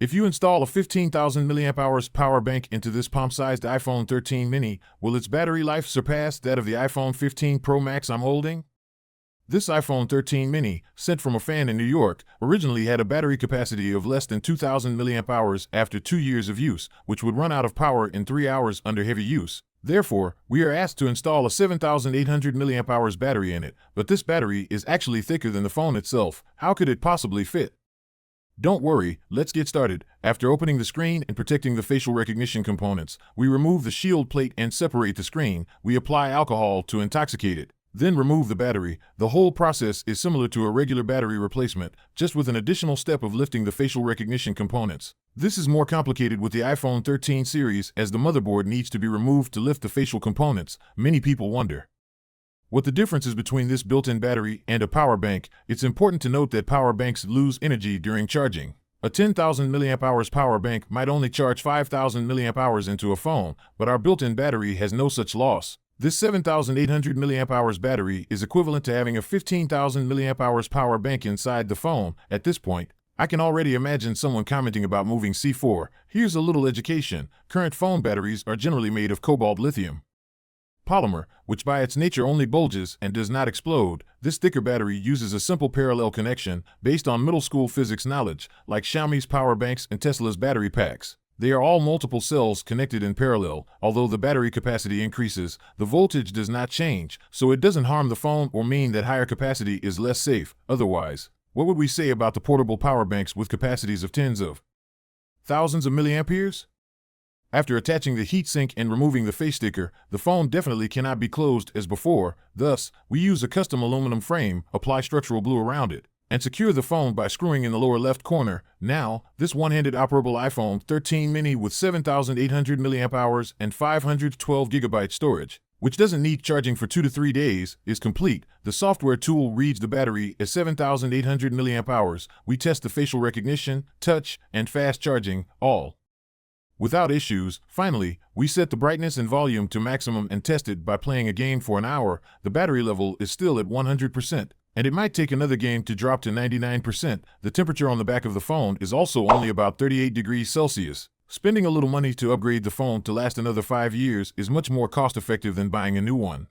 If you install a 15,000 mAh power bank into this palm-sized iPhone 13 mini, will its battery life surpass that of the iPhone 15 Pro Max I'm holding? This iPhone 13 mini, sent from a fan in New York, originally had a battery capacity of less than 2,000 mAh after 2 years of use, which would run out of power in 3 hours under heavy use. Therefore, we are asked to install a 7,800 mAh battery in it, but this battery is actually thicker than the phone itself. How could it possibly fit? Don't worry, let's get started. After opening the screen and protecting the facial recognition components, we remove the shield plate and separate the screen. We apply alcohol to intoxicate it. Then remove the battery. The whole process is similar to a regular battery replacement, just with an additional step of lifting the facial recognition components. This is more complicated with the iPhone 13 series, as the motherboard needs to be removed to lift the facial components. Many people wonder what the difference is between this built-in battery and a power bank. It's important to note that power banks lose energy during charging. A 10,000 mAh power bank might only charge 5,000 mAh into a phone, but our built-in battery has no such loss. This 7,800 mAh battery is equivalent to having a 15,000 mAh power bank inside the phone. At this point, I can already imagine someone commenting about moving C4. Here's a little education. Current phone batteries are generally made of cobalt lithium polymer, which by its nature only bulges and does not explode. This thicker battery uses a simple parallel connection based on middle school physics knowledge, like Xiaomi's power banks and Tesla's battery packs. They are all multiple cells connected in parallel. Although the battery capacity increases, the voltage does not change, so it doesn't harm the phone or mean that higher capacity is less safe. Otherwise, what would we say about the portable power banks with capacities of tens of thousands of milliamperes? After attaching the heatsink and removing the face sticker, the phone definitely cannot be closed as before. Thus, we use a custom aluminum frame, apply structural glue around it, and secure the phone by screwing in the lower left corner. Now, this one-handed operable iPhone 13 mini with 7,800 mAh and 512 GB storage, which doesn't need charging for 2 to 3 days, is complete. The software tool reads the battery as 7,800 mAh. We test the facial recognition, touch, and fast charging, all without issues. Finally, we set the brightness and volume to maximum and test it by playing a game for an hour. The battery level is still at 100%, and it might take another game to drop to 99%. The temperature on the back of the phone is also only about 38 degrees Celsius. Spending a little money to upgrade the phone to last another 5 years is much more cost-effective than buying a new one.